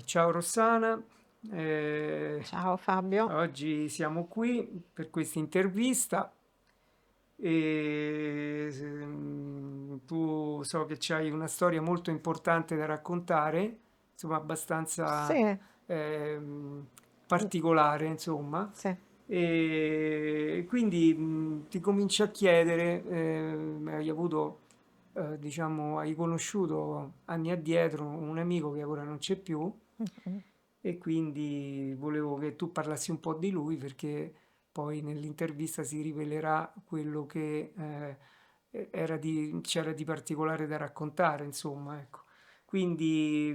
Ciao Rossana. Eh, Ciao Fabio. oggi siamo qui per questa intervista e tu so che hai una storia molto importante da raccontare, insomma abbastanza Sì, ehm, mm, particolare, insomma. sì. E quindi ti comincio a chiedere, hai avuto, diciamo, hai conosciuto anni addietro un amico che ora non c'è più Mhm. e quindi volevo che tu parlassi un po' di lui perché poi nell'intervista si rivelerà quello che c'era di particolare da raccontare, insomma, ecco. Quindi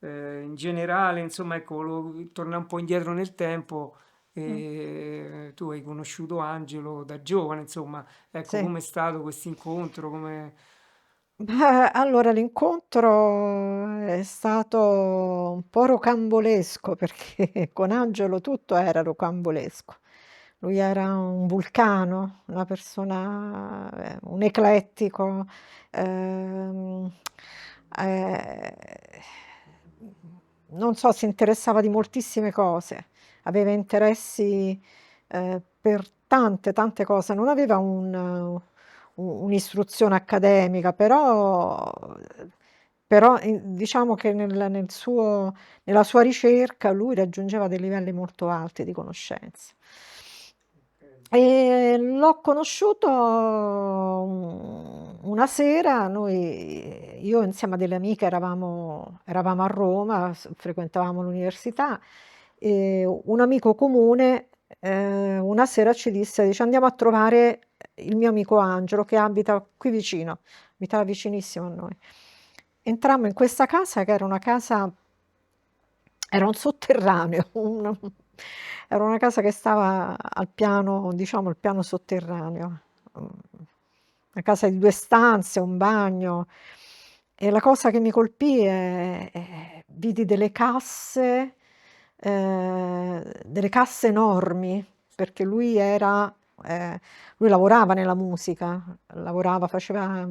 in generale, insomma, ecco, volevo tornare un po' indietro nel tempo. Mm. Tu hai conosciuto Angelo da giovane, insomma, ecco, Sì. com'è stato questo incontro? Come... Beh, allora l'incontro è stato un po' rocambolesco perché con Angelo tutto era rocambolesco. Lui era un vulcano, una persona, un eclettico, ehm, eh, non so, si interessava di moltissime cose, aveva interessi per tante, tante cose, non aveva un'istruzione accademica, però diciamo che nella sua ricerca lui raggiungeva dei livelli molto alti di conoscenza. E l'ho conosciuto una sera, io insieme a delle amiche eravamo a Roma, frequentavamo l'università, e un amico comune una sera ci dice andiamo a trovare il mio amico Angelo che abita qui vicino, abitava vicinissimo a noi. Entrammo in questa casa che era un sotterraneo, era una casa che stava al piano, diciamo, il piano sotterraneo. Mm, Una casa di due stanze, un bagno. E la cosa che mi colpì vidi delle casse enormi, perché lui lavorava nella musica, faceva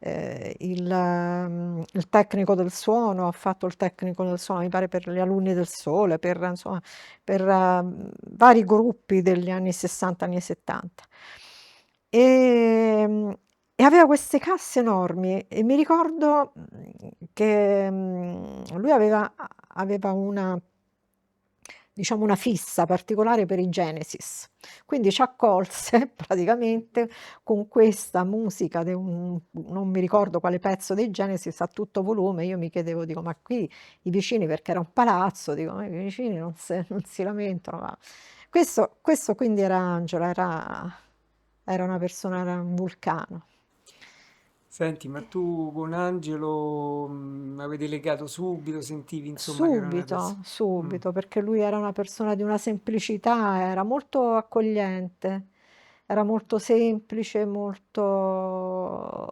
il tecnico del suono, ha fatto il tecnico del suono, mi pare per gli alunni del Sole, insomma, per vari gruppi degli anni 60, anni 70. E, e aveva queste casse enormi e mi ricordo che lui aveva diciamo una fissa particolare per i Genesis. Quindi ci accolse praticamente con questa musica, non mi ricordo quale pezzo dei Genesis a tutto volume. Io mi chiedevo, dico, ma qui i vicini, perché era un palazzo, dico, ma i vicini non si lamentano. Questo quindi era Angelo, era una persona, era un vulcano. Senti, ma tu con Angelo avete legato subito, sentivi insomma che era una Subito, persona... subito, perché lui era una persona di una semplicità, era molto accogliente, era molto semplice, molto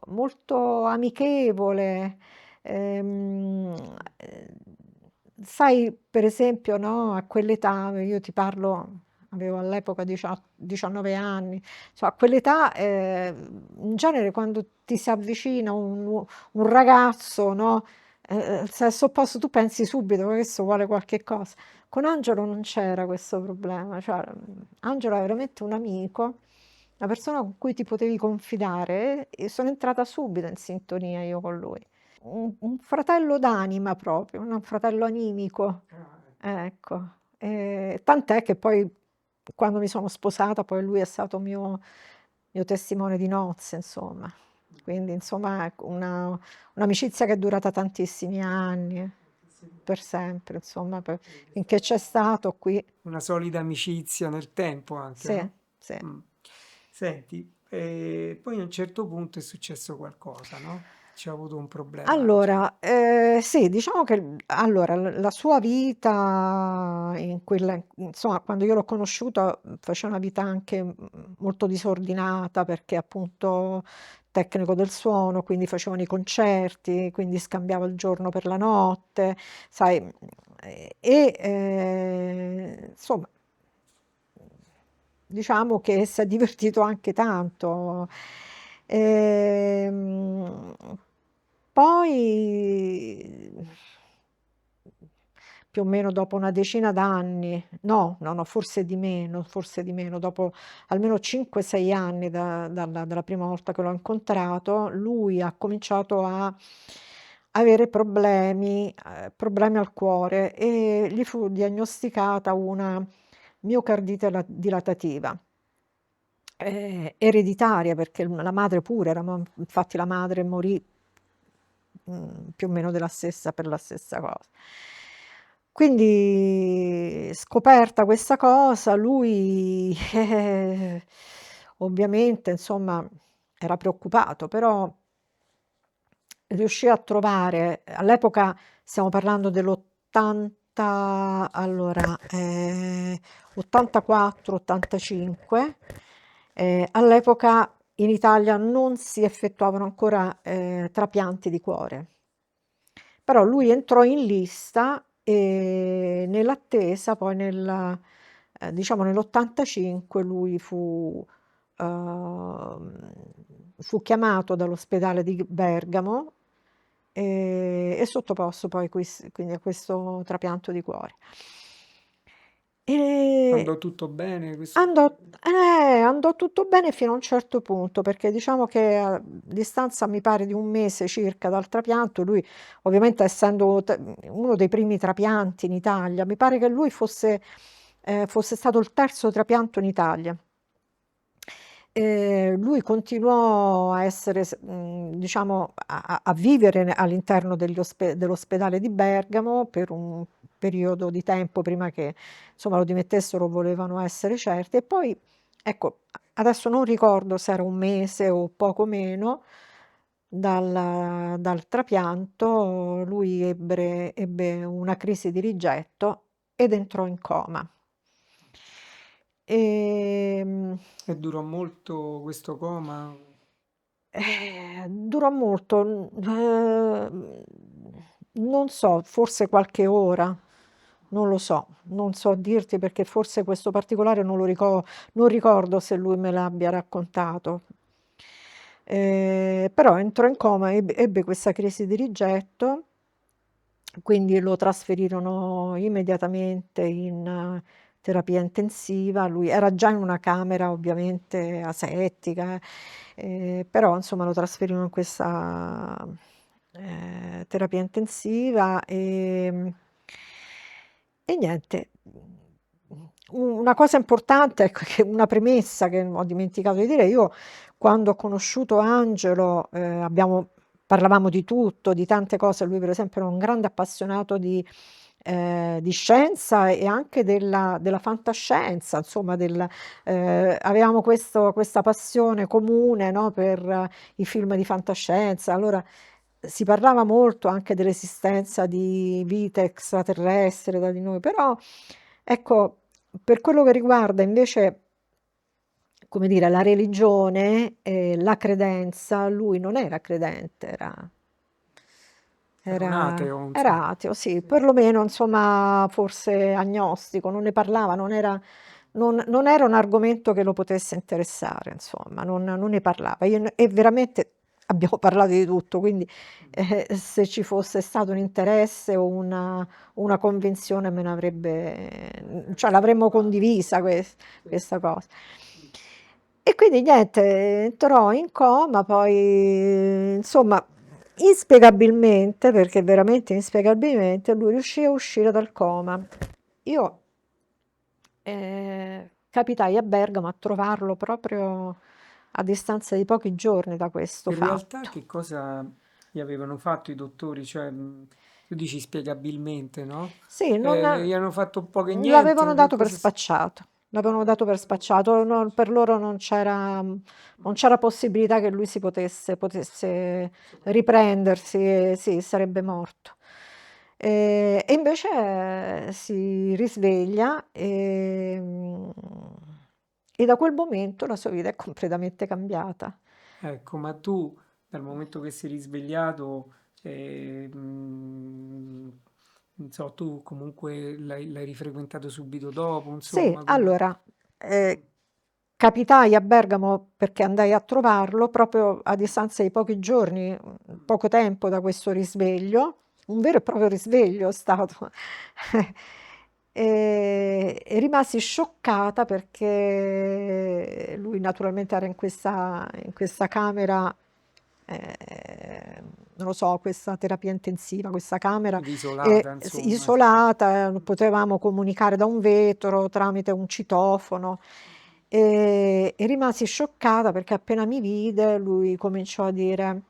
amichevole. Ehm, eh, Sai, per esempio, no, a quell'età, io ti parlo, avevo all'epoca 19 anni, a quell'età, in genere quando ti si avvicina un ragazzo, no? Il sesto posto tu pensi subito che questo vuole qualche cosa. Con Angelo non c'era questo problema, cioè Angelo è veramente un amico, una persona con cui ti potevi confidare e sono entrata subito in sintonia io con lui. Un fratello d'anima proprio, un fratello animico, Ah, ecco. Tant'è che poi quando mi sono sposata, poi lui è stato mio testimone di nozze, insomma. Quindi, insomma, ecco, un'amicizia che è durata tantissimi anni, per sempre, insomma, è finché c'è stata stato qui. una solida amicizia nel tempo anche, Sì, no? sì. Mm. Senti, poi a un certo punto è successo qualcosa, no? C'è avuto un problema, Angelo. Allora, sì, diciamo che allora, la sua vita insomma, quando io l'ho conosciuto faceva una vita anche molto disordinata perché appunto tecnico del suono, quindi facevano i concerti, quindi scambiava il giorno per la notte, sai, insomma, diciamo che si è divertito anche tanto. Ehm, Poi più o meno dopo una decina d'anni, no, no, no, forse di meno, dopo almeno 5-6 anni dalla prima volta che l'ho incontrato, lui ha cominciato a avere problemi al cuore e gli fu diagnosticata una miocardite dilatativa, ereditaria, perché la madre pure infatti la madre morì più o meno per la stessa cosa. Quindi scoperta questa cosa, lui ovviamente insomma era preoccupato, però riuscì a trovare, all'epoca stiamo parlando dell'80, allora 84-85, all'epoca in Italia non si effettuavano ancora trapianti di cuore, però lui entrò in lista e nell'attesa poi diciamo nell'85 lui fu chiamato dall'ospedale di Bergamo e sottoposto poi quindi a questo trapianto di cuore. E Andò tutto bene questo? andò tutto bene fino a un certo punto, perché diciamo che a distanza mi pare di un mese circa dal trapianto, lui ovviamente essendo uno dei primi trapianti in Italia, mi pare che lui fosse stato il terzo trapianto in Italia. Lui continuò a essere, diciamo, a vivere all'interno dell'ospedale di Bergamo per un periodo di tempo prima che insomma lo dimettessero, volevano essere certi. E poi, ecco, adesso non ricordo se era un mese o poco meno dal trapianto, lui ebbe una crisi di rigetto ed entrò in coma. Ehm, E durò molto questo coma? Durò molto, non so, forse qualche ora, non lo so, non so dirti perché forse questo particolare non ricordo se lui me l'abbia raccontato. Però entrò in coma, ebbe questa crisi di rigetto, quindi lo trasferirono immediatamente in terapia intensiva. Lui era già in una camera ovviamente asettica, però insomma lo trasferirono in questa terapia intensiva e niente. Una cosa importante, ecco, una premessa che ho dimenticato di dire, io quando ho conosciuto Angelo parlavamo di tutto, di tante cose, lui per esempio era un grande appassionato di scienza e anche della fantascienza, insomma, avevamo questa passione comune, no, per i film di fantascienza, allora si parlava molto anche dell'esistenza di vite extraterrestri da di noi, però ecco, per quello che riguarda invece, come dire, la religione e la credenza, lui non era credente, Era un ateo, insomma. era ateo, sì, perlomeno insomma forse agnostico, non ne parlava, non era un argomento che lo potesse interessare, insomma, non ne parlava. E veramente abbiamo parlato di tutto, quindi se ci fosse stato un interesse o una convinzione me ne avrebbe, cioè l'avremmo condivisa questa cosa. E quindi niente, entrò in coma, poi insomma, inspiegabilmente, perché veramente inspiegabilmente, lui riuscì a uscire dal coma. Io capitai a Bergamo a trovarlo proprio a distanza di pochi giorni da questo In realtà fatto. che cosa gli avevano fatto i dottori? Cioè, tu dici spiegabilmente, no? Sì, Gli hanno fatto poco e l'avevano niente? Che dato per cosa... spacciato. L'avevano dato per spacciato, per loro non c'era possibilità che lui potesse riprendersi, e sì, sarebbe morto. E invece si risveglia e da quel momento la sua vita è completamente cambiata. Ecco, ma tu, dal momento che sei risvegliato, non so, tu comunque l'hai rifrequentato subito dopo, Sì, insomma, come... allora, capitai a Bergamo perché andai a trovarlo proprio a distanza di pochi giorni, poco tempo da questo risveglio, un vero e proprio risveglio è stato. E rimasi scioccata perché lui naturalmente era in questa camera, non lo so, questa terapia intensiva, questa camera quindi isolata, insomma. isolata, potevamo comunicare da un vetro tramite un citofono. E rimasi scioccata perché appena mi vide lui cominciò a dire,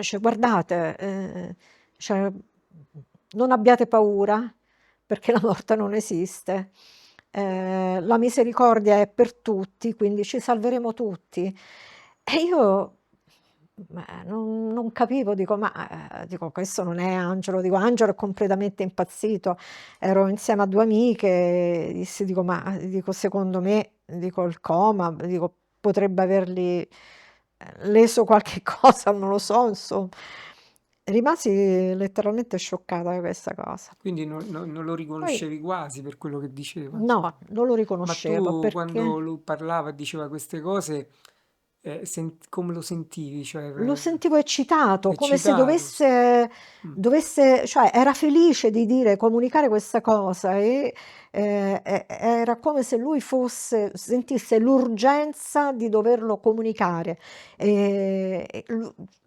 cioè, guardate, cioè, non abbiate paura perché la morte non esiste. La misericordia è per tutti, quindi ci salveremo tutti. E io non capivo, dico, dico, questo non è Angelo, dico, Angelo è completamente impazzito. Ero insieme a due amiche, dico, dico, secondo me, dico, il coma, dico, potrebbe avergli leso qualche cosa, non lo so, insomma. Rimasi letteralmente scioccata da questa cosa. Quindi non lo Poi riconoscevi quasi per quello che diceva, no, insomma. non lo Ma riconoscevo tu quando perché lui parlava e diceva queste cose, come lo sentivi? lo Cioè, sentivo eccitato, come se eccitato? Mm. cioè era felice di dire, comunicare questa cosa e era come se lui sentisse l'urgenza di doverlo comunicare.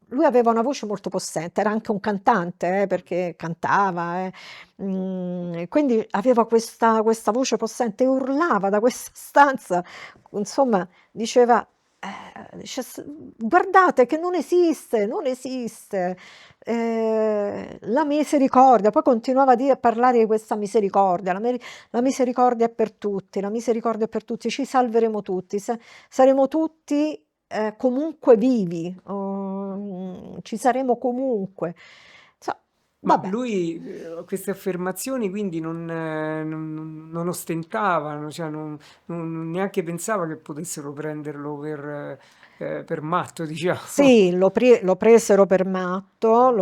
Lui aveva una voce molto possente, era anche un cantante, perché cantava, quindi aveva questa voce possente, urlava da questa stanza, insomma, diceva dice: Guardate che non esiste, non esiste la misericordia." Poi continuava a parlare di questa misericordia, la misericordia è per tutti, la misericordia è per tutti, ci salveremo tutti, saremo tutti comunque vivi, ci saremo comunque. Ma Vabbè. lui queste affermazioni quindi non ostentavano, cioè neanche pensava che potessero prenderlo per matto, diciamo. Sì, lo presero per matto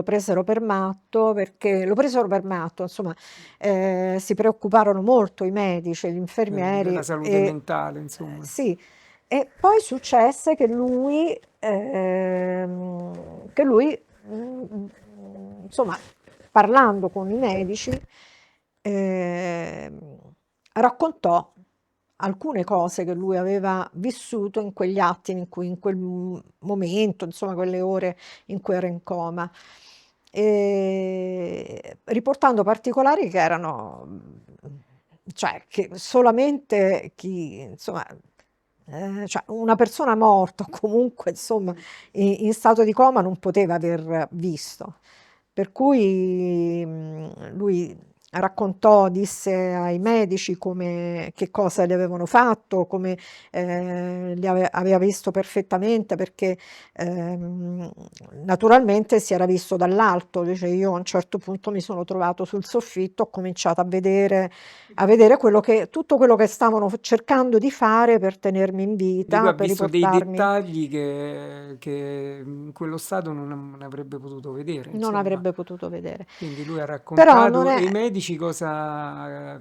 perché lo presero per matto, insomma, si preoccuparono molto i medici, gli Della infermieri salute e mentale, insomma. sì, e poi successe che lui, insomma, parlando con i medici, ehm, raccontò alcune cose che lui aveva vissuto in quegli attimi, in quel momento, insomma, quelle ore in cui era in coma, riportando particolari che erano, cioè, che solamente chi, insomma, cioè una persona morta, o comunque, insomma, in stato di coma non poteva aver visto. Per cui lui raccontò, disse ai medici che cosa gli avevano fatto, come aveva visto perfettamente perché ehm, naturalmente si era visto dall'alto, dice io a un certo punto mi sono trovato sul soffitto, ho cominciato a vedere tutto quello che stavano cercando di fare per tenermi in Di cui vita, ha per visto dei riportarmi. dettagli che in quello stato non avrebbe potuto vedere, Non insomma. avrebbe potuto vedere. Quindi lui ha Però non raccontato e è, i medici cosa...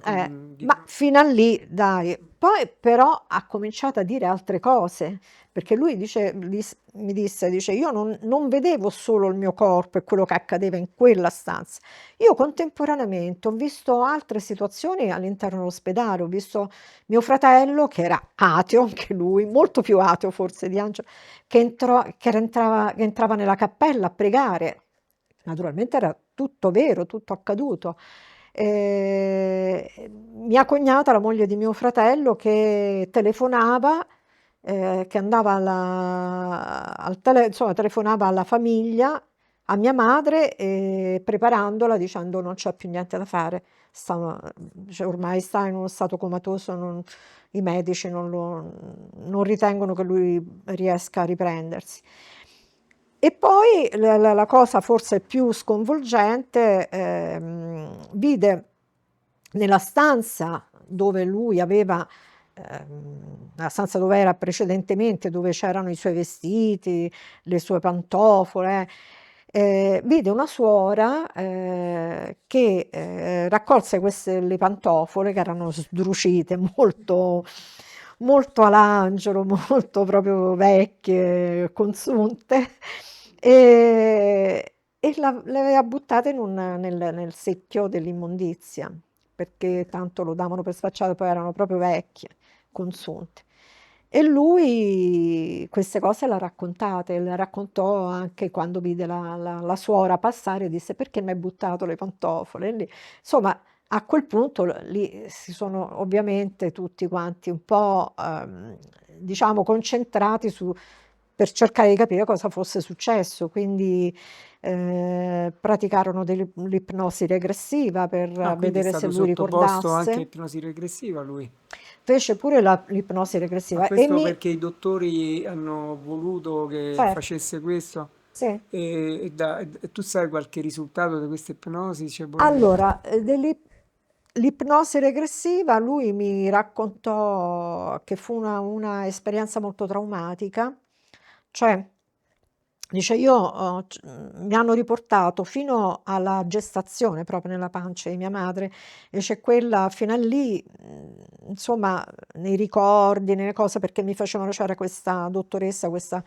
ma fino a lì, dai. Poi però ha cominciato a dire altre cose, perché lui mi disse, dice, io non vedevo solo il mio corpo e quello che accadeva in quella stanza. Io contemporaneamente ho visto altre situazioni all'interno dell'ospedale, ho visto mio fratello, che era ateo, anche lui, molto più ateo forse di Angelo, che entrava nella cappella a pregare. Naturalmente era tutto vero, tutto accaduto. Mia cognata, la moglie di mio fratello, che telefonava, che andava insomma, telefonava alla famiglia, a mia madre, preparandola dicendo non c'è più niente da fare, cioè, ormai sta in uno stato comatoso, i medici non ritengono che lui riesca a riprendersi. E poi la cosa forse più sconvolgente, vide nella stanza dove lui aveva, la stanza dove era precedentemente, dove c'erano i suoi vestiti, le sue pantofole, vide una suora che raccolse le pantofole che erano sdrucite, molto, molto all'angelo, molto proprio vecchie, consunte, e, e le aveva buttate nel secchio dell'immondizia, perché tanto lo davano per spacciato, poi erano proprio vecchie, consunte. E lui queste cose le raccontò anche quando vide la suora passare e disse: perché mi hai buttato le pantofole? E lì, insomma, a quel punto lì si sono ovviamente tutti quanti un po', diciamo, concentrati per cercare di capire cosa fosse successo. Quindi praticarono l'ipnosi regressiva Ah, per quindi è vedere se stato lui sottoposto anche a ricordasse. ipnosi regressiva lui. Fece pure l'ipnosi Ma regressiva e questo mi... perché i dottori hanno voluto che Certo, facesse questo? sì. E tu sai qualche risultato di questa ipnosi? Cioè, Allora, l'ipnosi regressiva lui mi raccontò che fu una esperienza molto traumatica, cioè dice mi hanno riportato fino alla gestazione proprio nella pancia di mia madre, e c'è quella fino a lì, insomma, nei ricordi, nelle cose, perché mi facevano, c'era questa dottoressa, questa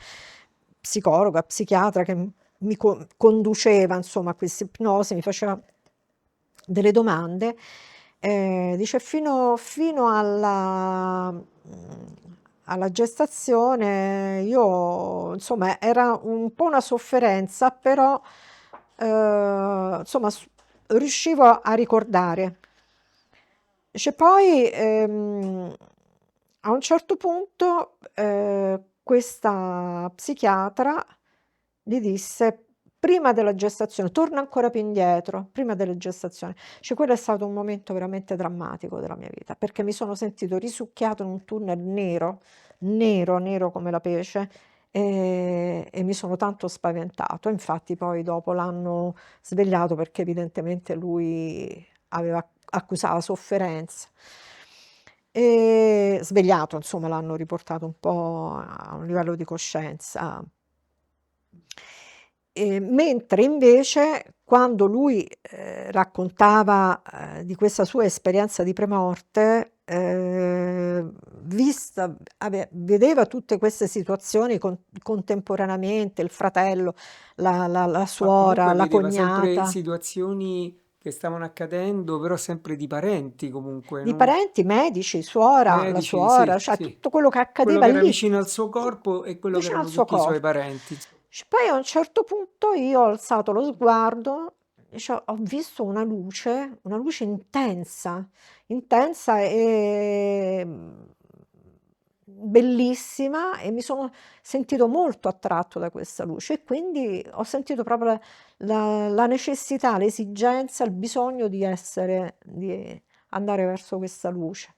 psicologa, psichiatra che mi conduceva, insomma, a questa ipnosi, mi faceva delle domande, dice fino alla gestazione io, insomma, era un po' una sofferenza, però insomma, riuscivo a ricordare. Dice poi, a un certo punto, questa psichiatra gli disse: "Prima della gestazione, torna ancora più indietro, prima della gestazione". Cioè quello è stato un momento veramente drammatico della mia vita, perché mi sono sentito risucchiato in un tunnel nero, nero, nero come la pece, e mi sono tanto spaventato. Infatti poi dopo l'hanno svegliato, perché evidentemente lui accusava sofferenza. E svegliato, insomma, l'hanno riportato un po' a un livello di coscienza. Mentre invece quando lui raccontava di questa sua esperienza di premorte, vedeva tutte queste situazioni contemporaneamente, il fratello, la ma suora, comunque la vedeva sempre cognata. situazioni che stavano accadendo, però sempre di parenti comunque, Di non parenti, medici, suora, la medici, suora, sì, cioè sì. tutto quello che Quello accadeva che era lì, vicino al suo corpo e quello che vicino al erano suo tutti i suoi corpo. parenti. Poi a un certo punto io ho alzato lo sguardo, cioè, ho visto una luce intensa, intensa e bellissima, e mi sono sentito molto attratto da questa luce, e quindi ho sentito proprio la necessità, l'esigenza, il bisogno di andare verso questa luce.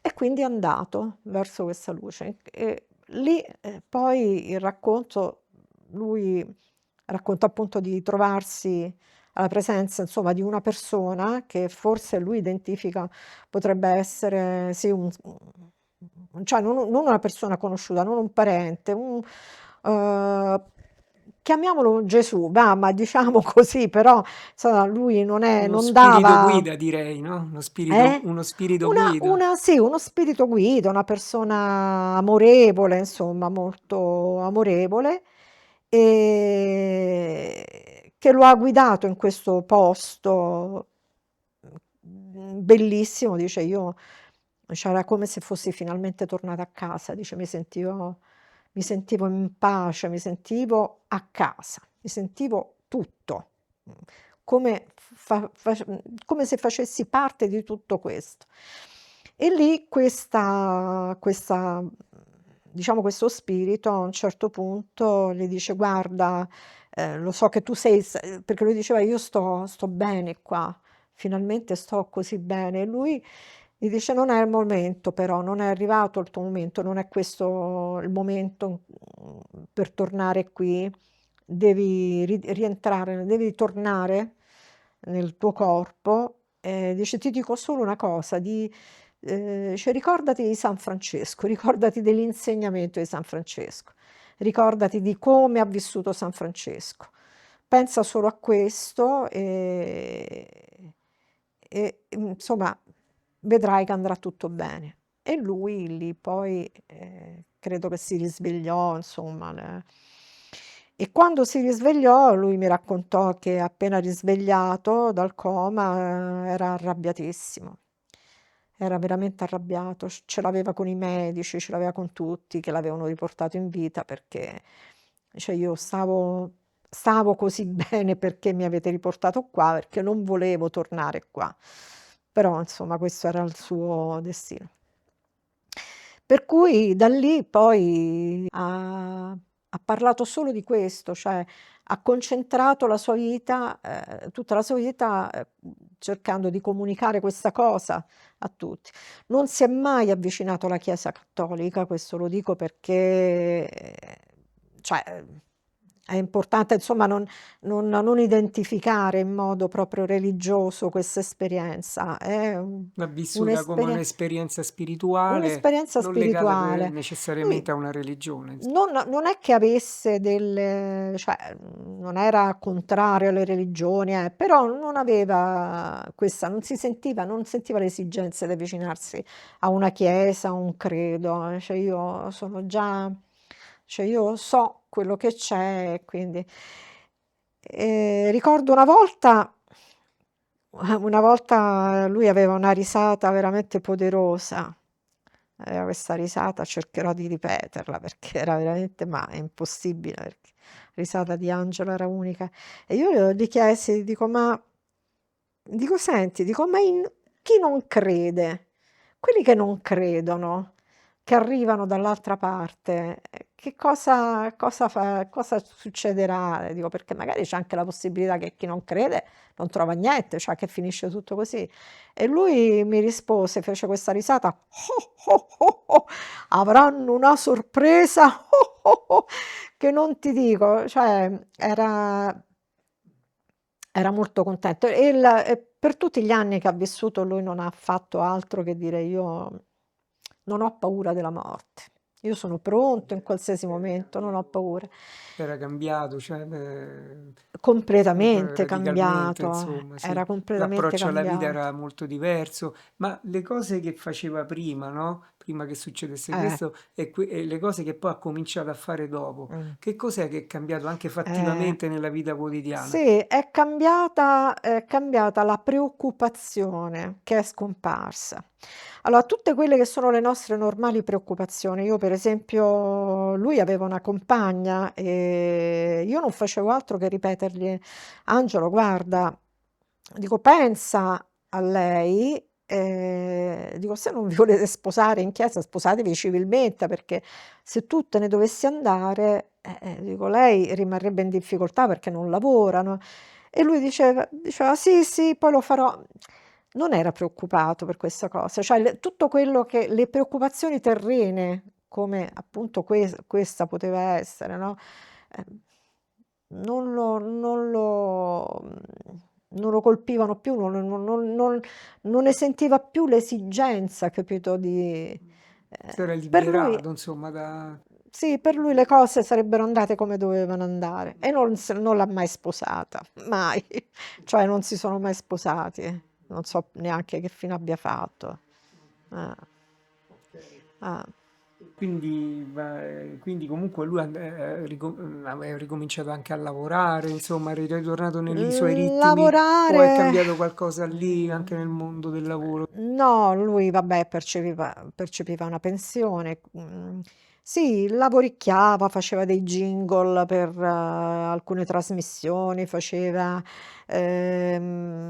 E quindi è andato verso questa luce. E lì poi il racconto, lui racconta appunto di trovarsi alla presenza, insomma, di una persona che forse lui identifica potrebbe essere, sì, cioè non una persona conosciuta, non un parente, eh, chiamiamolo Gesù, va, ma diciamo così, però insomma, lui Uno non spirito dava... guida, direi, no? Eh? Uno spirito guida. Sì, uno spirito guida, una persona amorevole, insomma, molto amorevole, che lo ha guidato in questo posto bellissimo. Dice, cioè, era come se fossi finalmente tornata a casa. Dice, mi sentivo in pace, mi sentivo a casa, mi sentivo tutto, come, come se facessi parte di tutto questo. E lì diciamo, questo spirito a un certo punto gli dice: "Guarda, lo so che tu perché lui diceva: "Io sto bene qua, finalmente sto così bene". E lui gli dice: "Non è il momento però, non è arrivato il tuo momento, non è questo il momento, per tornare qui, devi rientrare, devi tornare nel tuo corpo". Dice: "Ti dico solo una cosa, dice, ricordati di San Francesco, ricordati dell'insegnamento di San Francesco, ricordati di come ha vissuto San Francesco. Pensa solo a questo insomma, vedrai che andrà tutto bene". E lui lì poi credo che si risvegliò, insomma, E quando si risvegliò, lui mi raccontò che appena risvegliato dal coma era arrabbiatissimo. Era veramente arrabbiato, ce l'aveva con i medici, ce l'aveva con tutti che l'avevano riportato in vita perché, cioè io stavo così bene perché mi avete riportato qua, perché non volevo tornare qua. Però insomma questo era il suo destino. Per cui da lì poi ha parlato solo di questo, cioè ha concentrato la sua vita, tutta la sua vita, cercando di comunicare questa cosa a tutti. Non si è mai avvicinato alla Chiesa cattolica, questo lo dico perché, cioè, è importante insomma non identificare in modo proprio religioso questa esperienza, è L'ha vissuta come un'esperie un'esperienza spirituale, un'esperienza non legata spirituale. necessariamente Lui a una religione. non è che avesse delle, cioè, non era contrario alle religioni, però non aveva questa, non sentiva l'esigenza di avvicinarsi a una chiesa, a un credo. Cioè io sono già, cioè io so quello che c'è, e quindi ricordo una volta lui aveva una risata veramente poderosa. Aveva questa risata, cercherò di ripeterla perché era veramente, ma è impossibile, perché la risata di Angelo era unica. E io gli chiesi, dico, senti, dico, chi non crede? Quelli che non credono, che arrivano dall'altra parte, che cosa succederà? Dico, perché magari c'è anche la possibilità che chi non crede non trova niente, cioè che finisce tutto così. E lui mi rispose, fece questa risata, "Oh, oh, oh, oh, avranno una sorpresa, oh, oh, oh", che non ti dico, cioè era molto contento e per tutti gli anni che ha vissuto lui non ha fatto altro che dire: "Io non ho paura della morte. Io sono pronto in qualsiasi momento, non ho paura". Era cambiato, cioè, Completamente radicalmente, cambiato, insomma, sì. era completamente L'approccio alla vita cambiato. era molto diverso, ma le cose che faceva prima, no? Prima che succedesse Eh, questo e le cose che poi ha cominciato a fare dopo, mh. che cos'è che è cambiato anche Eh, fattivamente nella vita quotidiana? sì, è cambiata la preoccupazione che è scomparsa. Allora, tutte quelle che sono le nostre normali preoccupazioni, io per esempio, lui aveva una compagna e io non facevo altro che ripetergli: "Angelo, guarda", dico, "pensa a lei, dico, se non vi volete sposare in chiesa, sposatevi civilmente, perché se tu te ne dovessi andare, dico, lei rimarrebbe in difficoltà perché non lavora, no?" E lui diceva: "Sì, sì, poi lo farò". Non era preoccupato per questa cosa, cioè tutto quello che le preoccupazioni terrene, come appunto questa poteva essere, no, ehm, non lo colpivano più, non ne sentiva più l'esigenza, capito, Si era per lui, liberato, insomma, da... sì, per lui le cose sarebbero andate come dovevano andare e non l'ha mai sposata, mai. Cioè non si sono mai sposati, non so neanche che fine abbia fatto. Ah, ah. Quindi comunque lui aveva ricominciato anche a lavorare, insomma, era ritornato nei suoi ritmi, o è Lavorare, cambiato qualcosa lì anche nel mondo del lavoro? no, lui vabbè percepiva una pensione, sì, lavoricchiava, faceva dei jingle per alcune trasmissioni,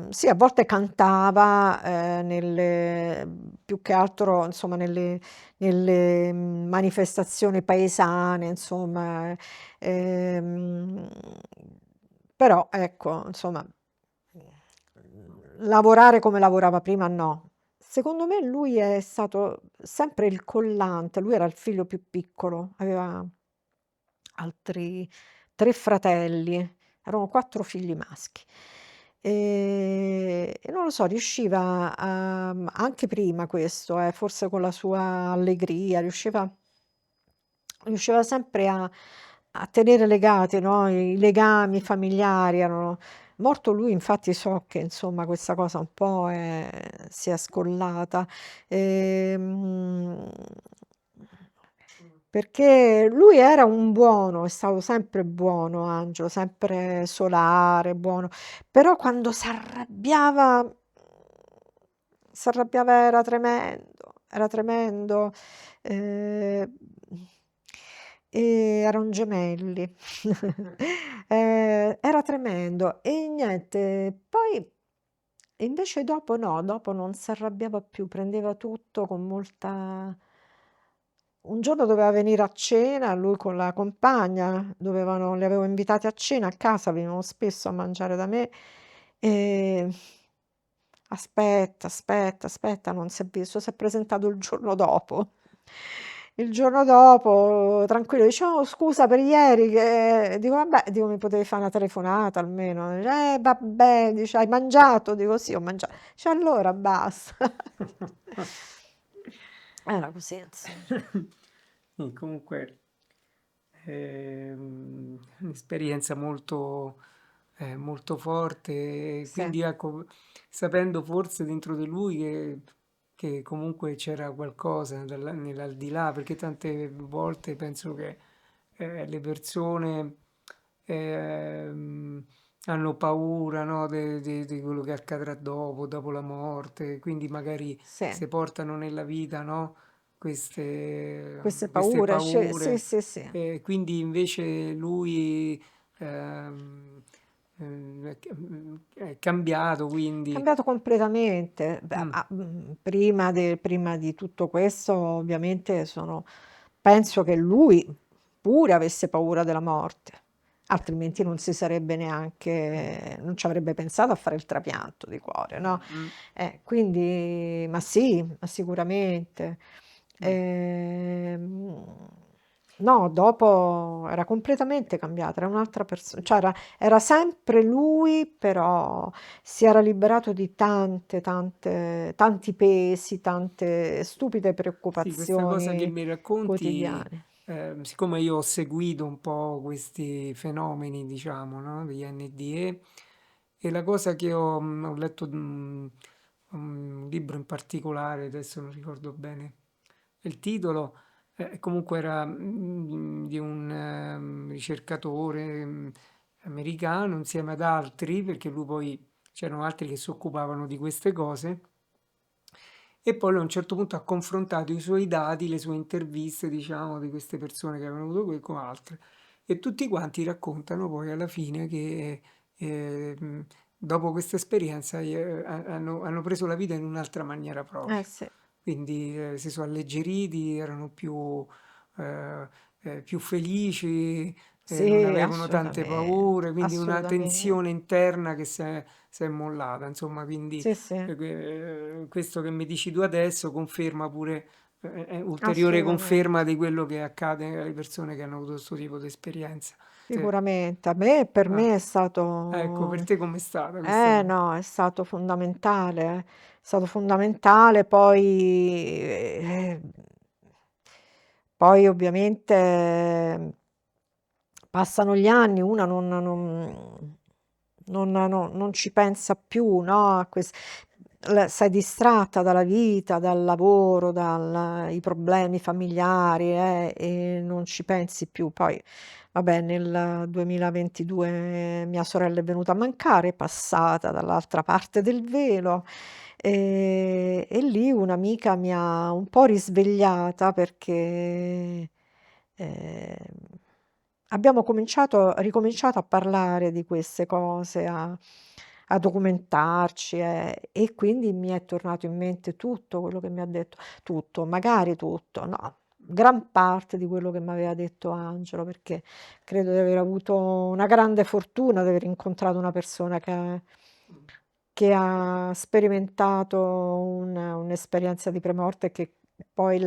sì, a volte cantava, più che altro insomma nelle manifestazioni paesane, insomma, ehm, però ecco, insomma, lavorare come lavorava prima no. Secondo me lui è stato sempre il collante, lui era il figlio più piccolo, aveva altri 3 fratelli, erano 4 figli maschi. E non lo so, riusciva anche prima questo, forse con la sua allegria, riusciva sempre a tenere legati, no, i legami familiari erano. Morto lui, infatti, so che insomma questa cosa un po' si è scollata. Ehm, perché lui era un buono, è stato sempre buono Angelo, sempre solare, buono, però quando s'arrabbiava era tremendo, ehm, eran gemelli. Era tremendo e niente, poi invece dopo no, dopo non s'arrabbiava più, prendeva tutto con molta. Un giorno doveva venire a cena, lui con la compagna, li avevo invitati a cena a casa, venivano spesso a mangiare da me, ehm, aspetta, aspetta, aspetta, non s'è visto, s'è presentato il giorno dopo. Il giorno dopo tranquillo, dice: "Oh scusa per ieri che" dico: "Vabbè", dico: "Mi potevi fa' una telefonata almeno". Dice: vabbè", dice: "Hai mangiato?" Dico: "Sì, ho mangia" dice: "Allora basta". Era così insomma. E comunque un'esperienza molto, molto forte, e Sì, quindi ecco, sapendo forse dentro di lui che comunque c'era qualcosa nell'aldilà, perché tante volte penso che le persone ehm, hanno paura, no, di quello che accadrà dopo la morte, quindi magari sì. si portano nella vita, no, Queste queste paure, sì, paure. sì, sì. Quindi invece lui è cambiato, quindi Cambiato completamente. Beh, mm, prima di tutto questo ovviamente penso che lui pure avesse paura della morte, altrimenti non ci avrebbe pensato a fare il trapianto di cuore, no? mm, Quindi, ma sì, ma sicuramente. mm. Ehm, no, dopo era completamente cambiata, era un'altra persona, cioè era sempre lui, però si era liberato di tanti pesi, tante stupide Sì, questa cosa che preoccupazioni mi racconti, quotidiane. siccome io ho seguito un po' questi fenomeni, diciamo, no, degli NDE, e la cosa che ho letto un libro in particolare, adesso non ricordo bene il titolo, comunque era di un ricercatore americano insieme ad altri, perché lui poi c'erano altri che si occupavano di queste cose, e poi lui a un certo punto ha confrontato i suoi dati, le sue interviste, diciamo, di queste persone che avevano avuto con altre, e tutti quanti raccontano poi alla fine che eh, mh, dopo questa esperienza hanno preso la vita in un'altra maniera Eh proprio. sì, Quindi si sono alleggeriti, erano più felici, non sì, avevano tante assolutamente, paure, quindi una assolutamente. tensione interna che si è mollata. Insomma, quindi Sì, sì, questo che mi dici tu adesso conferma pure, è ulteriore conferma assolutamente. di quello che accade alle persone che hanno avuto questo tipo di esperienza. Sicuramente. Per Ah, me ecco, per te com'è stata questa cosa? no, è stato fondamentale, è stato fondamentale, poi ovviamente passano gli anni, una non ci pensa più, no, sei distratta dalla vita, dal lavoro, dai problemi familiari, e non ci pensi più. Poi, vabbè, nel 2022 mia sorella è venuta a mancare, è passata dall'altra parte del velo, e lì un'amica mi ha un po' risvegliata perché ehm, abbiamo ricominciato a parlare di queste cose, a documentarci, e quindi mi è tornato in mente tutto quello che mi ha detto, tutto, magari tutto, no, gran parte di quello che m'aveva detto Angelo, perché credo di aver avuto una grande fortuna di aver incontrato una persona che ha sperimentato un'esperienza di premorte e che poi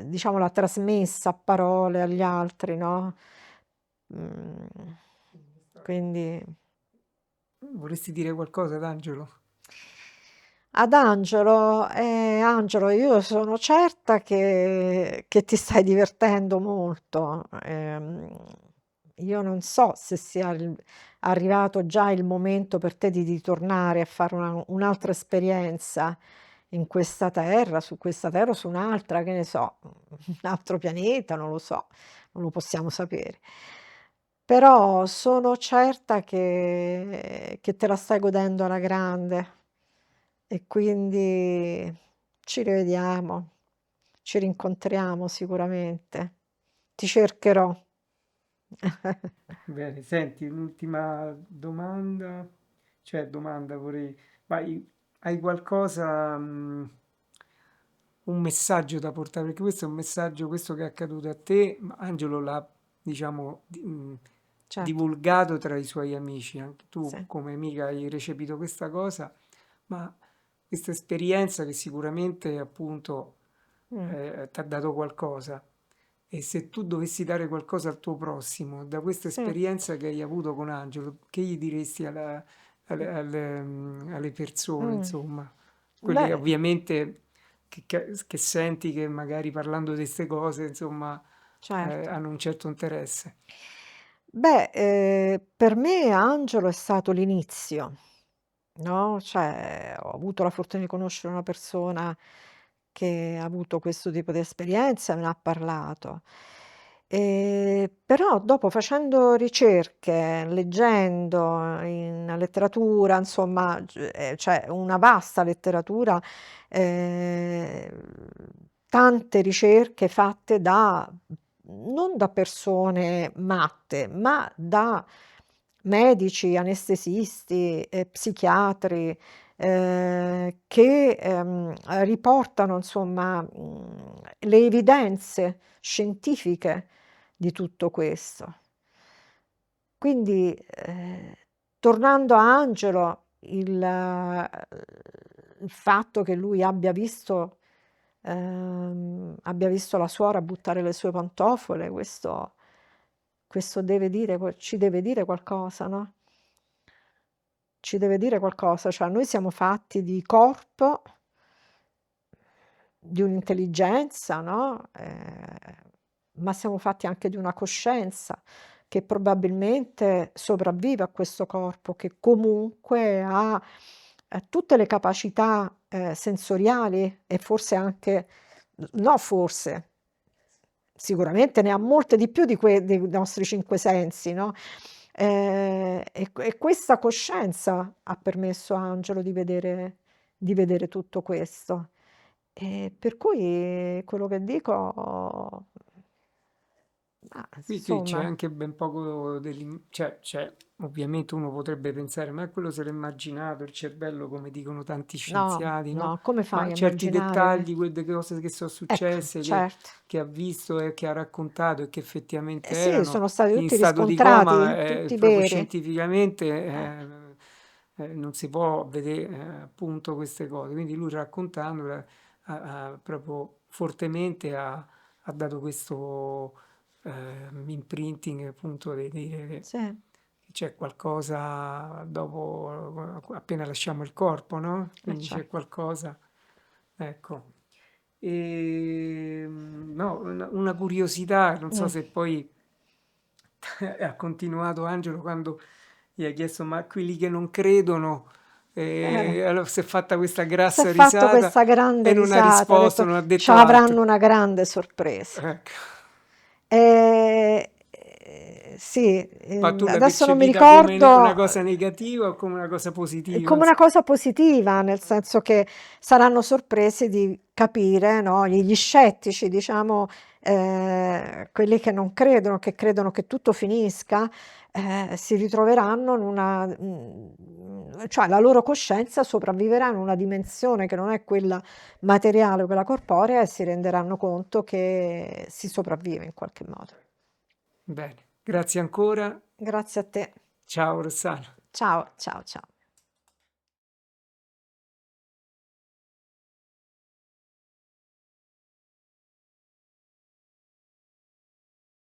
diciamo l'ha trasmessa a parole agli altri, no, mhmm, quindi Vorresti dire qualcosa ad Angelo? ad Angelo, Angelo, io sono certa che ti stai divertendo molto. Io non so se sia arrivato già il momento per te di tornare a fare un'altra esperienza in questa terra, su questa terra o su un'altra, che ne so, un altro pianeta, non lo so, non lo possiamo sapere. Però sono certa che te la stai godendo alla grande e quindi ci rivediamo, ci rincontriamo sicuramente. Ti cercherò. Bene, senti, un'ultima domanda, cioè domanda vorrei, ma hai qualcosa, un messaggio da portare? Perché questo è un messaggio, questo che è accaduto a te, ma Angelo l'ha, diciamo, Certo, divulgato tra i suoi amici, anche tu sì. come amica hai recepito questa cosa, ma questa esperienza che sicuramente appunto Mh, ti ha dato qualcosa. E se tu dovessi dare qualcosa al tuo prossimo, da questa sì. esperienza che hai avuto con Angelo, che gli diresti alle persone, Mh. insomma, quelle Beh, ovviamente che senti che magari parlando di queste cose, insomma, certo. hanno un certo interesse. Beh, per me Angelo è stato l'inizio, no, cioè ho avuto la fortuna di conoscere una persona che ha avuto questo tipo di esperienza e me ne ha parlato. Però dopo facendo ricerche, leggendo in letteratura, insomma, cioè una vasta letteratura, ehm, tante ricerche fatte da non da persone matte, ma da medici, anestesisti, psichiatri, che, riportano insomma, le evidenze scientifiche di tutto questo. Quindi, tornando a Angelo, il fatto che lui abbia visto la suora buttare le sue pantofole, questo deve dire ci deve dire qualcosa, no, ci deve dire qualcosa, cioè noi siamo fatti di corpo, di un'intelligenza, no, ma siamo fatti anche di una coscienza che probabilmente sopravvive a questo corpo, che comunque ha, tutte le capacità, sensoriali e forse anche no forse, sicuramente ne ha molte di più di dei nostri 5 sensi, no, e questa coscienza ha permesso a Angelo di vedere tutto questo. Per cui quello che dico mah, Qui qui c'è insomma, anche ben poco cioè, ovviamente uno potrebbe pensare, ma quello se l'è immaginato, il cervello, come dicono tanti no, scienziati, no? no, come fai Ma a certi immaginare dettagli, quelle cose che sono ecco, successe, certo. che ha visto e che ha raccontato e che Eh effettivamente sì, erano sono stati in tutti stato di coma, riscontrati, tutti proprio veri. scientificamente Eh, non si può vedere appunto queste cose. Quindi lui raccontando proprio fortemente ha dato questo imprinting appunto di dire che sì, c'è qualcosa dopo, appena lasciamo il corpo, no? Quindi c'è certo. qualcosa, ecco. E, no, una curiosità, non so Mh. se poi ha continuato Angelo quando gli ha chiesto, ma quelli che non credono, allora si è fatta questa S'è grassa fatto risata questa grande e non ha risata, ha risposto, detto: non ha detto "C'avranno altro. una grande sorpresa". Ecco. Sì, Ma tu l'hai adesso non mi percepita come una ricordo, cosa negativa o come una cosa positiva? come una cosa positiva, nel senso che saranno sorpresi di capire, no, gli scettici diciamo, quelli che non credono, che credono che tutto finisca, si ritroveranno in una cioè la loro coscienza sopravviverà in una dimensione che non è quella materiale, quella corporea e si renderanno conto che si sopravvive in qualche modo. Bene, grazie ancora. Grazie a te. Ciao Rossana. Ciao, ciao, ciao.